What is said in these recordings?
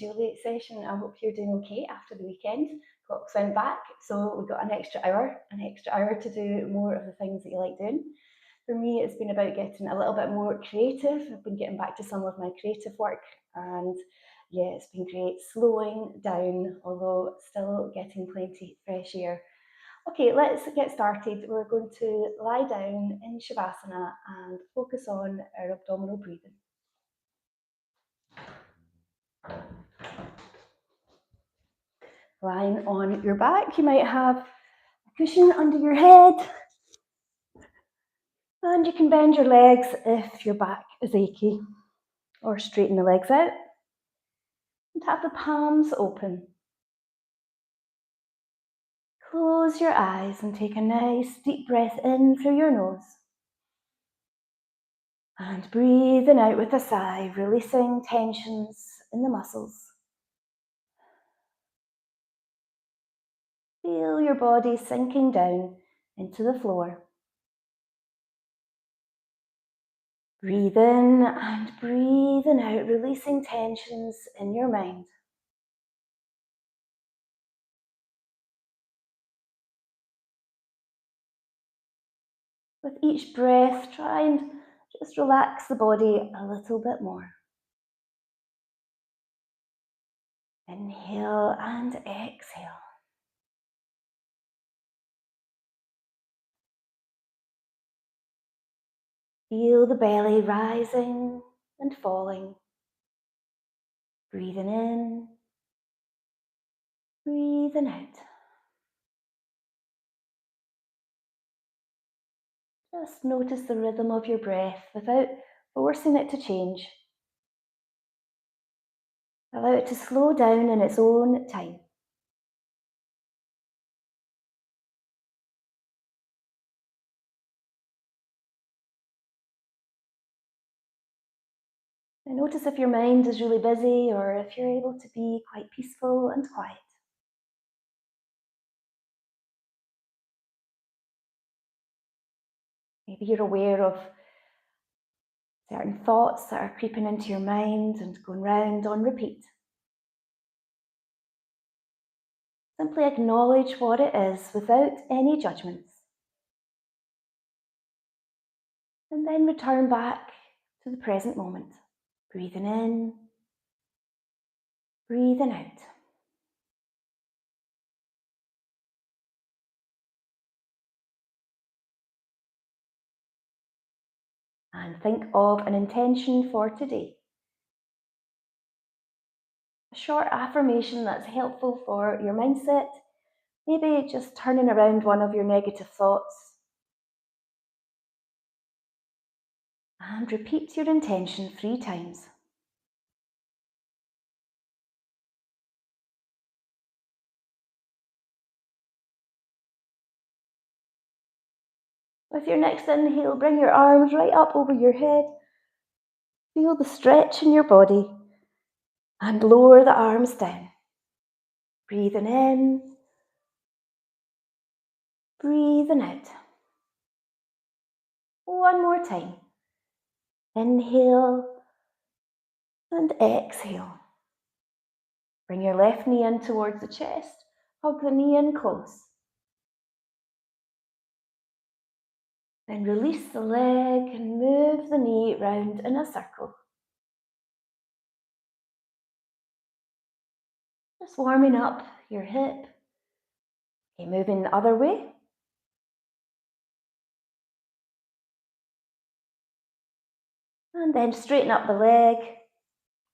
your late session. I hope you're doing okay after the weekend. Clocks went back, so we've got an extra hour to do more of the things that you like doing. For me, it's been about getting a little bit more creative. I've been getting back to some of my creative work, and yeah, it's been great slowing down, although still getting plenty fresh air. Okay, let's get started. We're going to lie down in Shavasana and focus on our abdominal breathing. Lying on your back, you might have a cushion under your head, and you can bend your legs if your back is achy, or straighten the legs out and have the palms open. Close your eyes and take a nice deep breath in through your nose. And breathing out with a sigh, releasing tensions in the muscles. Feel your body sinking down into the floor. Breathe in and breathing out, releasing tensions in your mind. With each breath, try and just relax the body a little bit more. Inhale and exhale. Feel the belly rising and falling. Breathing in, breathing out. Just notice the rhythm of your breath without forcing it to change. Allow it to slow down in its own time. And notice if your mind is really busy or if you're able to be quite peaceful and quiet. Maybe you're aware of certain thoughts that are creeping into your mind and going round on repeat. Simply acknowledge what it is without any judgments. And then return back to the present moment. Breathing in, breathing out. And think of an intention for today. A short affirmation that's helpful for your mindset. Maybe just turning around one of your negative thoughts. And repeat your intention 3 times. With your next inhale, bring your arms right up over your head. Feel the stretch in your body and lower the arms down. Breathing in, breathing out. One more time. Inhale and exhale. Bring your left knee in towards the chest. Hug the knee in close. Then release the leg and move the knee round in a circle. Just warming up your hip. Okay, moving the other way. And then straighten up the leg.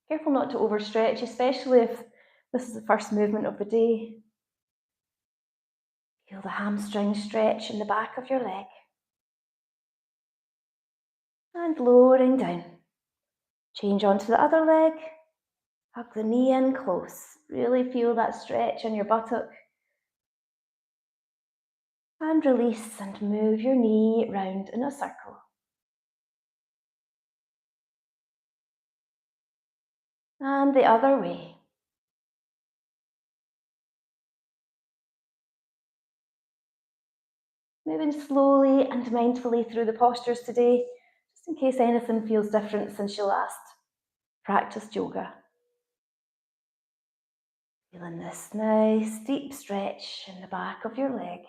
Careful not to overstretch, especially if this is the first movement of the day. Feel the hamstring stretch in the back of your leg. And lowering down. Change onto the other leg. Hug the knee in close. Really feel that stretch in your buttock. And release and move your knee round in a circle. And the other way. Moving slowly and mindfully through the postures today, just in case anything feels different since you last practiced yoga. Feeling this nice deep stretch in the back of your leg.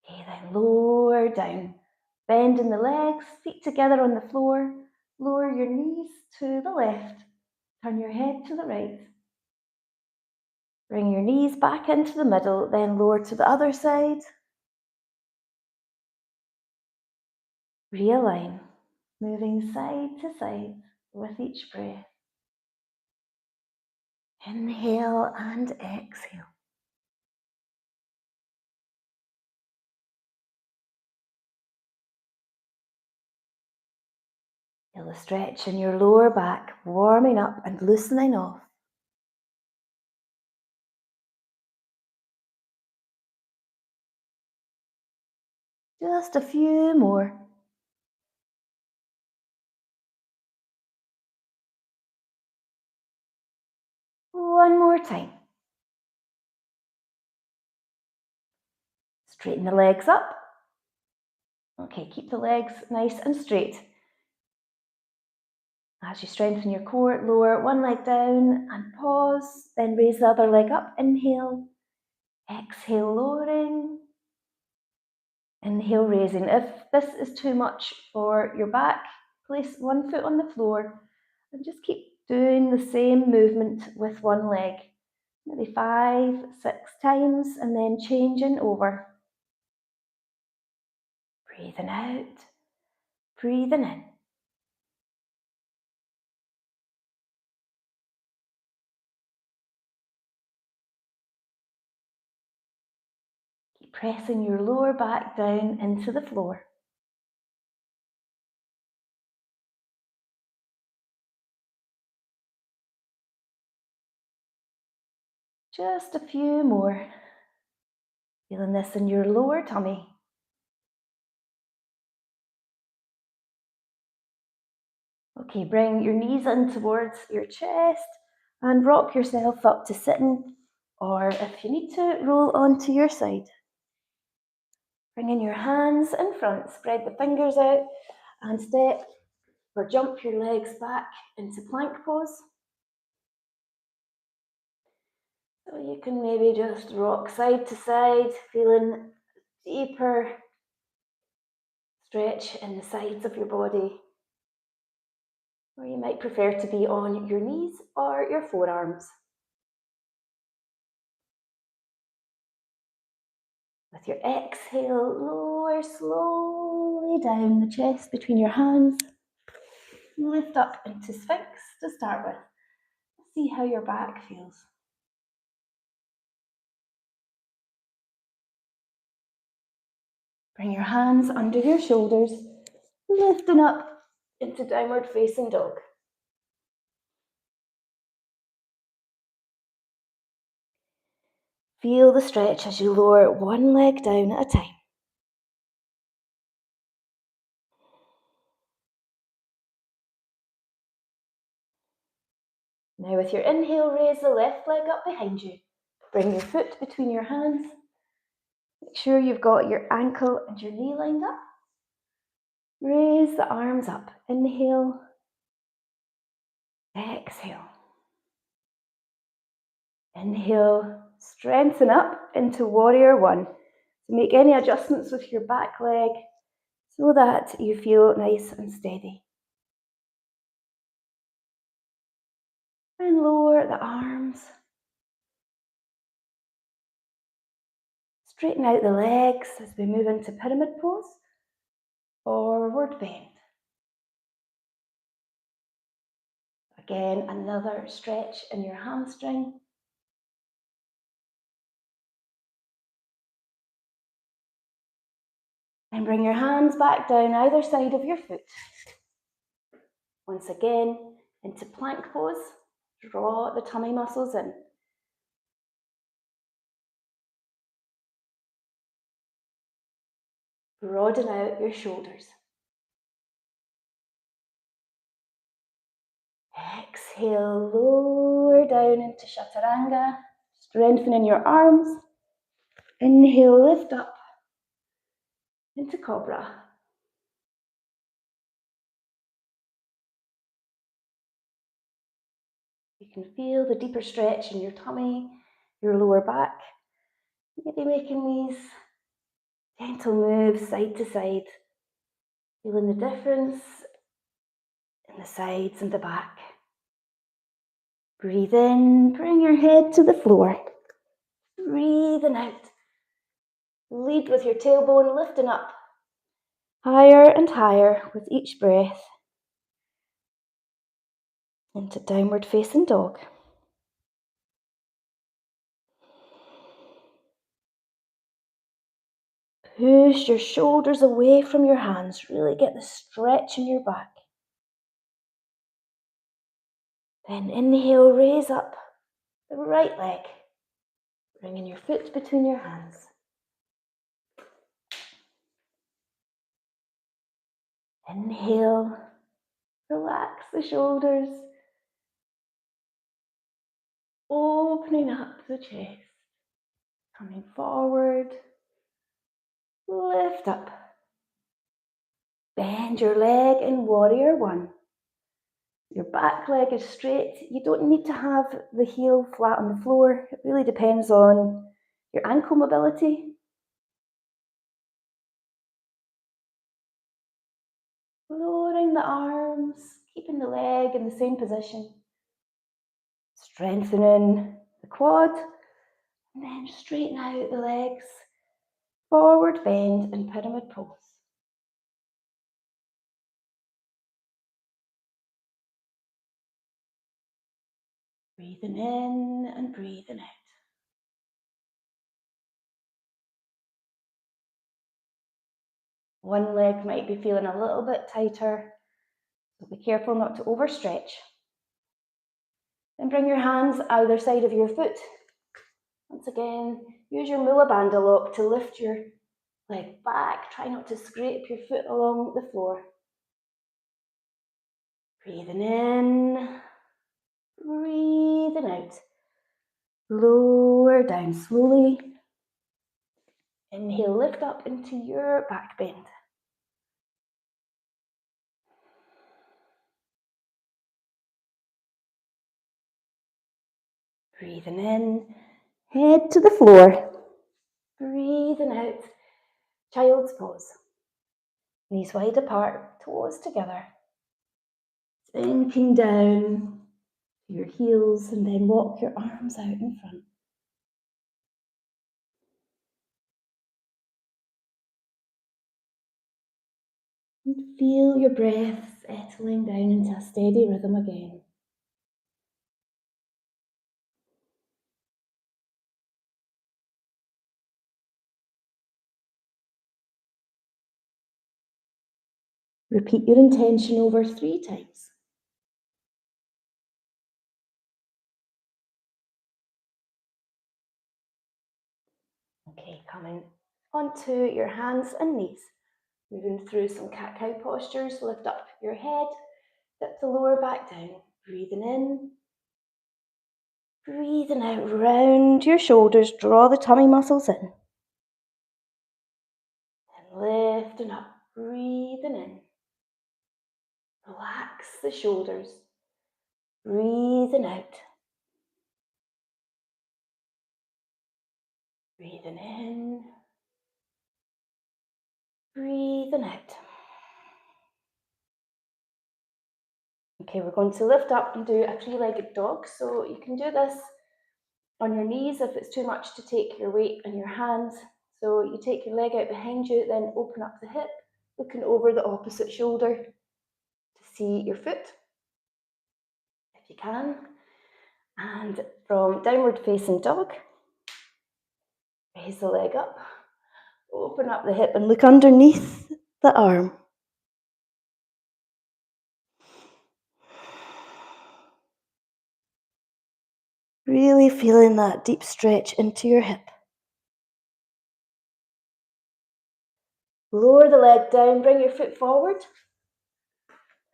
Okay, then lower down. Bending the legs, feet together on the floor. Lower your knees to the left. Turn your head to the right. Bring your knees back into the middle, then lower to the other side. Realign, moving side to side with each breath. Inhale and exhale. Feel the stretch in your lower back, warming up and loosening off. Just a few more. One more time. Straighten the legs up. Okay, keep the legs nice and straight. As you strengthen your core, lower one leg down and pause, then raise the other leg up. Inhale, exhale, lowering. Inhale, raising. If this is too much for your back, place one foot on the floor and just keep doing the same movement with one leg. Maybe 5, 6 times, and then changing over. Breathing out, breathing in. Keep pressing your lower back down into the floor. Just a few more. Feeling this in your lower tummy. Okay, bring your knees in towards your chest and rock yourself up to sitting, or if you need to, roll onto your side. Bringing your hands in front, spread the fingers out and step or jump your legs back into plank pose. So you can maybe just rock side to side, feeling deeper stretch in the sides of your body. Or you might prefer to be on your knees or your forearms. With your exhale, lower slowly down the chest between your hands. Lift up into Sphinx to start with. See how your back feels. Bring your hands under your shoulders, lifting up into downward facing dog. Feel the stretch as you lower one leg down at a time. Now with your inhale, raise the left leg up behind you. Bring your foot between your hands. Make sure you've got your ankle and your knee lined up. Raise the arms up. Inhale. Exhale. Inhale. Strengthen up into warrior one. So make any adjustments with your back leg so that you feel nice and steady. And lower the arms. Straighten out the legs as we move into pyramid pose. Forward bend. Again, another stretch in your hamstring. And bring your hands back down either side of your foot. Once again, into plank pose. Draw the tummy muscles in. Broaden out your shoulders. Exhale, lower down into chaturanga, strengthening your arms. Inhale, lift up into cobra. You can feel the deeper stretch in your tummy, your lower back. Maybe making these gentle moves side to side, feeling the difference in the sides and the back. Breathe in, bring your head to the floor. Breathing out. Lead with your tailbone lifting up, higher and higher with each breath, into downward facing dog. Push your shoulders away from your hands. Really get the stretch in your back. Then inhale, raise up the right leg, bringing your foot between your hands. Inhale, relax the shoulders, opening up the chest, coming forward, lift up. Bend your leg in warrior one. Your back leg is straight. You don't need to have the heel flat on the floor. It really depends on your ankle mobility. Lowering the arms, keeping the leg in the same position. Strengthening the quad, and then straighten out the legs. Forward bend and pyramid pose. Breathing in and breathing out. One leg might be feeling a little bit tighter, so be careful not to overstretch. Then bring your hands either side of your foot. Once again, use your Mula Bandha lock to lift your leg back. Try not to scrape your foot along the floor. Breathing in, breathing out. Lower down slowly. Inhale, lift up into your back bend. Breathing in, head to the floor. Breathing out, child's pose. Knees wide apart, toes together. Sinking down to your heels and then walk your arms out in front. And feel your breath settling down into a steady rhythm again. Repeat your intention over 3 times. Okay, coming onto your hands and knees. Moving through some cat-cow postures, lift up your head, dip the lower back down. Breathing in, breathing out, round your shoulders, draw the tummy muscles in. And lifting up, breathing in. Relax the shoulders, breathing out. Breathing in, breathing out. Okay, we're going to lift up and do a 3-legged dog. So you can do this on your knees if it's too much to take your weight in your hands. So you take your leg out behind you, then open up the hip, looking over the opposite shoulder to see your foot, if you can. And from downward facing dog, raise the leg up, open up the hip and look underneath the arm. Really feeling that deep stretch into your hip. Lower the leg down, bring your foot forward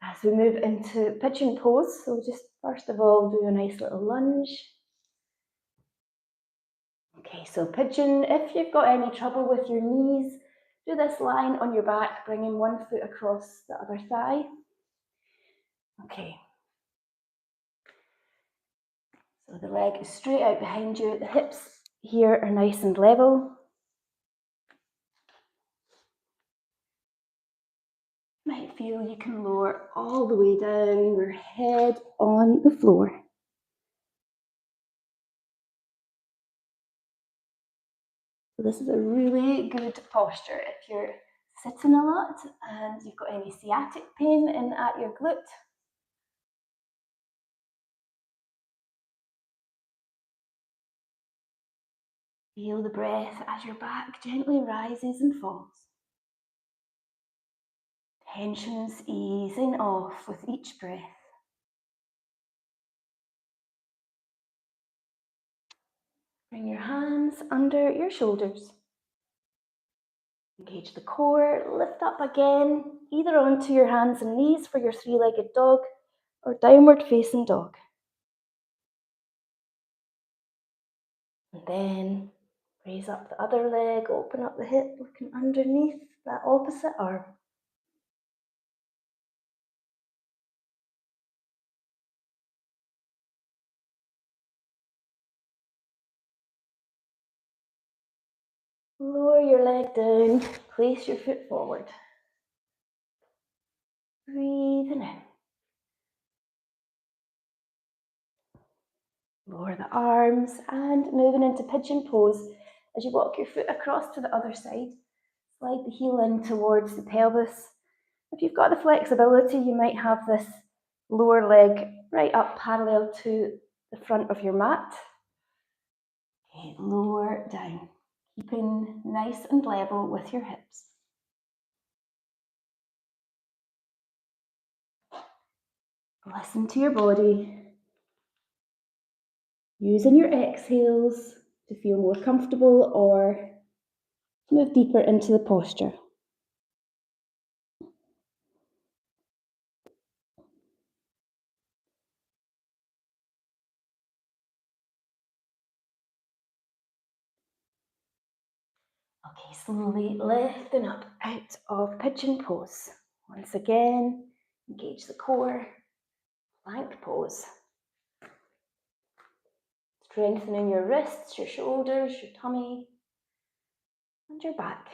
as we move into pigeon pose. So just first of all, do a nice little lunge. Okay, so pigeon, if you've got any trouble with your knees, do this lying on your back, bringing one foot across the other thigh. Okay. So the leg is straight out behind you, the hips here are nice and level. You might feel you can lower all the way down, your head on the floor. So this is a really good posture if you're sitting a lot and you've got any sciatic pain in at your glute. Feel the breath as your back gently rises and falls. Tensions easing off with each breath. Bring your hands under your shoulders. Engage the core, lift up again, either onto your hands and knees for your three-legged dog or downward facing dog. And then raise up the other leg, open up the hip, looking underneath that opposite arm. Lower your leg down, place your foot forward. Breathing in. Lower the arms and moving into pigeon pose. As you walk your foot across to the other side, slide the heel in towards the pelvis. If you've got the flexibility, you might have this lower leg right up parallel to the front of your mat. Okay, lower down, keeping nice and level with your hips. Listen to your body. Using your exhales to feel more comfortable or move deeper into the posture. Okay, slowly lifting up out of pigeon pose. Once again, engage the core, plank pose. Strengthening your wrists, your shoulders, your tummy, and your back.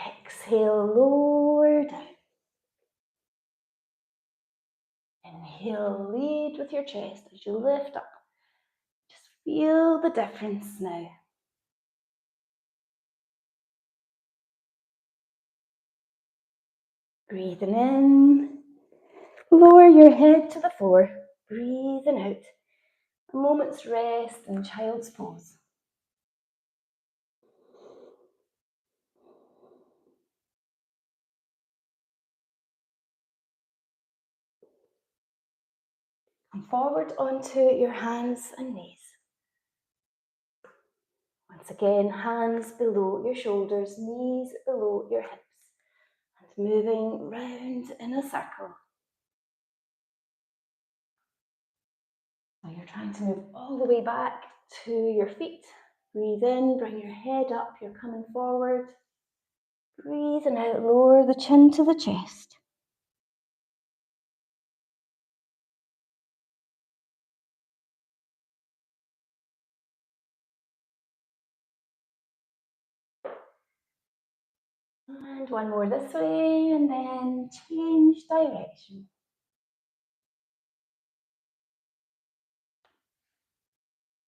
Exhale, lower down. Inhale, lead with your chest as you lift up. Just feel the difference now. Breathing in, lower your head to the floor. Breathing out. A moment's rest in child's pose. Come forward onto your hands and knees. Once again, hands below your shoulders, knees below your hips, and moving round in a circle. So you're trying to move all the way back to your feet. Breathe in, bring your head up, you're coming forward. Breathing out, lower the chin to the chest. And one more this way, and then change direction.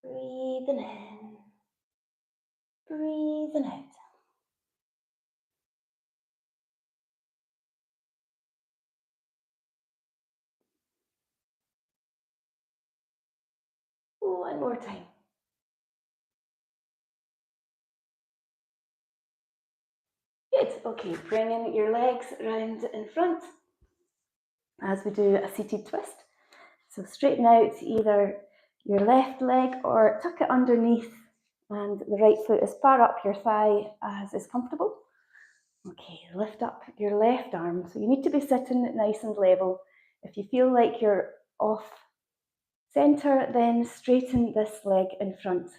Breathing in, breathing out. One more time. Good, okay, bringing your legs round in front as we do a seated twist. So straighten out either your left leg or tuck it underneath, and the right foot as far up your thigh as is comfortable. Okay, lift up your left arm. So you need to be sitting nice and level. If you feel like you're off center, then straighten this leg in front.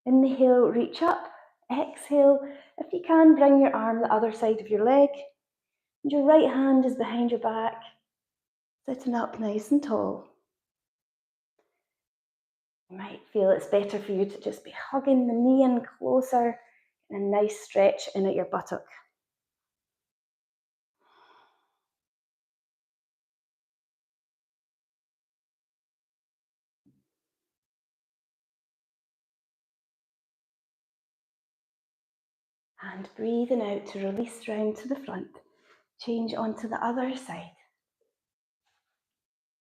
Inhale, reach up. Exhale, if you can, bring your arm the other side of your leg. And your right hand is behind your back, sitting up nice and tall. You might feel it's better for you to just be hugging the knee in closer and a nice stretch in at your buttock. And breathing out to release round to the front. Change onto the other side.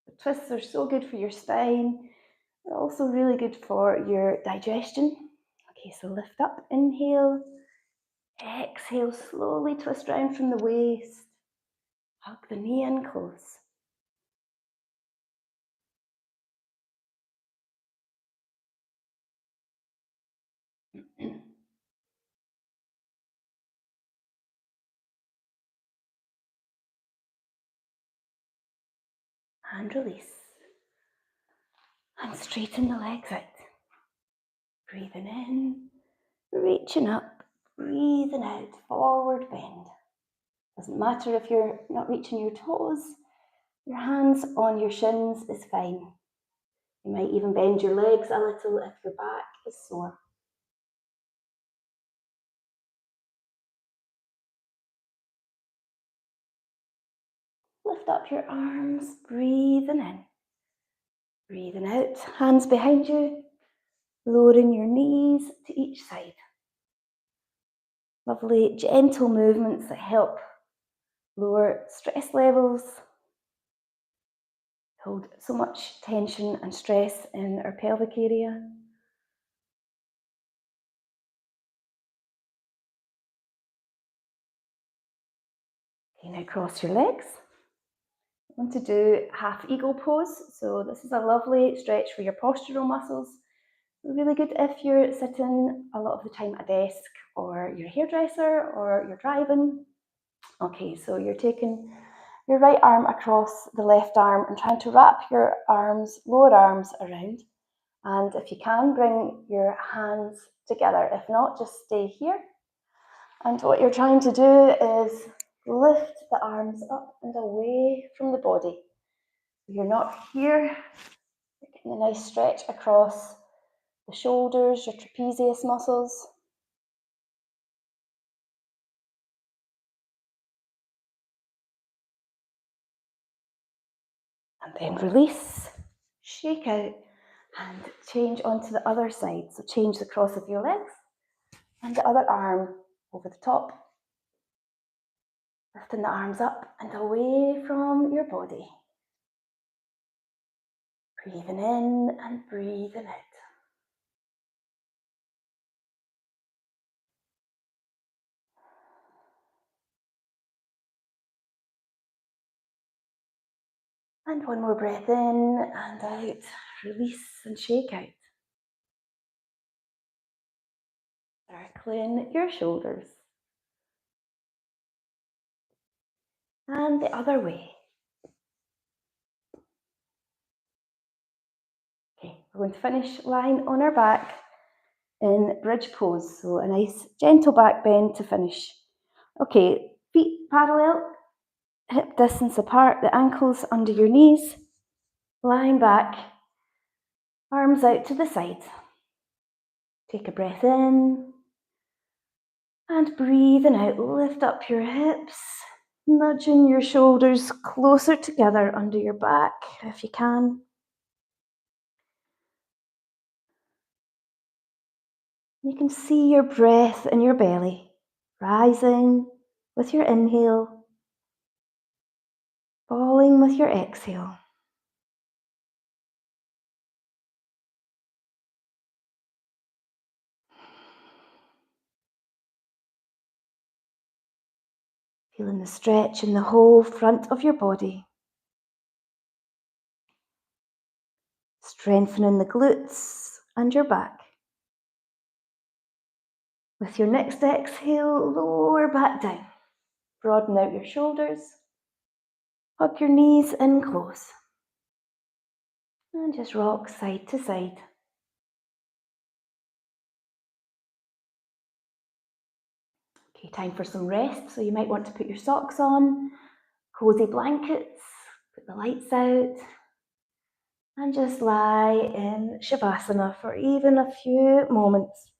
The twists are so good for your spine. They're also really good for your digestion. Okay, so lift up, inhale. Exhale, slowly twist round from the waist. Hug the knee in close. And release. And straighten the legs out. Breathing in, reaching up, breathing out, forward bend. Doesn't matter if you're not reaching your toes, your hands on your shins is fine. You might even bend your legs a little if your back is sore. Lift up your arms, breathing in. Breathing out, hands behind you, lowering your knees to each side. Lovely, gentle movements that help lower stress levels, hold so much tension and stress in our pelvic area. Okay, now cross your legs. I want to do half eagle pose. So this is a lovely stretch for your postural muscles. Really good if you're sitting a lot of the time at a desk, or you're a hairdresser, or you're driving. Okay, so you're taking your right arm across the left arm and trying to wrap your arms, lower arms around. And if you can, bring your hands together. If not, just stay here. And what you're trying to do is lift the arms up and away from the body. You're not here. You're getting a nice stretch across the shoulders, your trapezius muscles. And then release, shake out, and change onto the other side. So change the cross of your legs and the other arm over the top. Lifting the arms up and away from your body. Breathing in and breathing out. And one more breath in and out. Release and shake out. Circling your shoulders. And the other way. Okay, we're going to finish lying on our back in bridge pose. So a nice gentle back bend to finish. Okay, feet parallel, hip distance apart, the ankles under your knees, lying back, arms out to the side. Take a breath in and breathing out, lift up your hips, nudging your shoulders closer together under your back if you can. You can see your breath in your belly rising with your inhale, falling with your exhale. Feeling the stretch in the whole front of your body. Strengthening the glutes and your back. With your next exhale, lower back down. Broaden out your shoulders. Hug your knees in close. And just rock side to side. Okay, time for some rest. So you might want to put your socks on, cozy blankets, put the lights out, And just lie in Shavasana for even a few moments.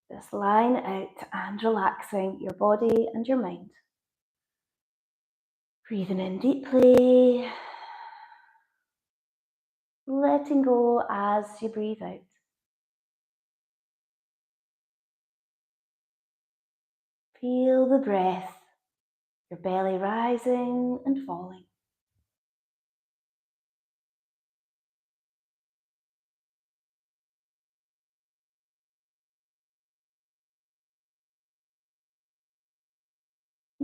Just lying out and relaxing your body and your mind. Breathing in deeply, letting go as you breathe out. Feel the breath, your belly rising and falling.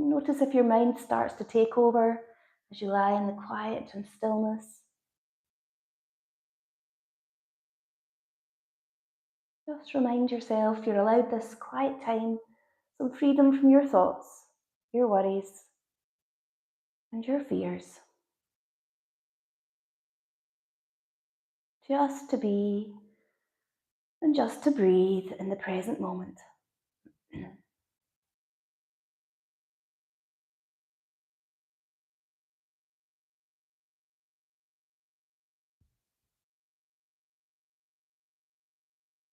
Notice if your mind starts to take over as you lie in the quiet and stillness. Just remind yourself you're allowed this quiet time, some freedom from your thoughts, your worries, and your fears. Just to be and just to breathe in the present moment.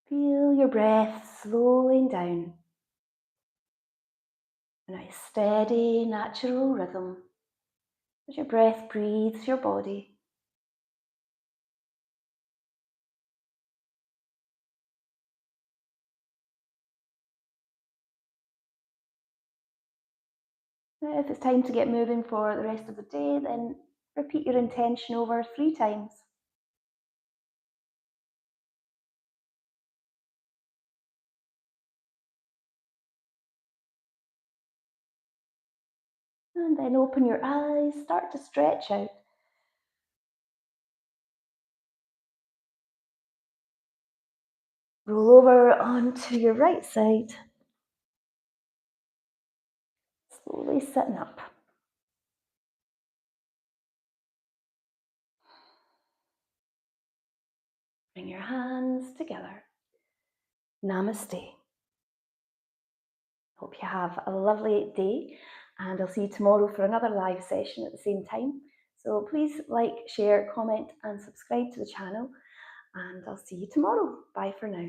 Feel your breath slowing down. A nice steady, natural rhythm as your breath breathes your body. Now, if it's time to get moving for the rest of the day, then repeat your intention over 3 times. And then open your eyes, start to stretch out. Roll over onto your right side. Slowly sitting up. Bring your hands together. Namaste. Hope you have a lovely day, and I'll see you tomorrow for another live session at the same time. So please like, share, comment, and subscribe to the channel, and I'll see you tomorrow. Bye for now.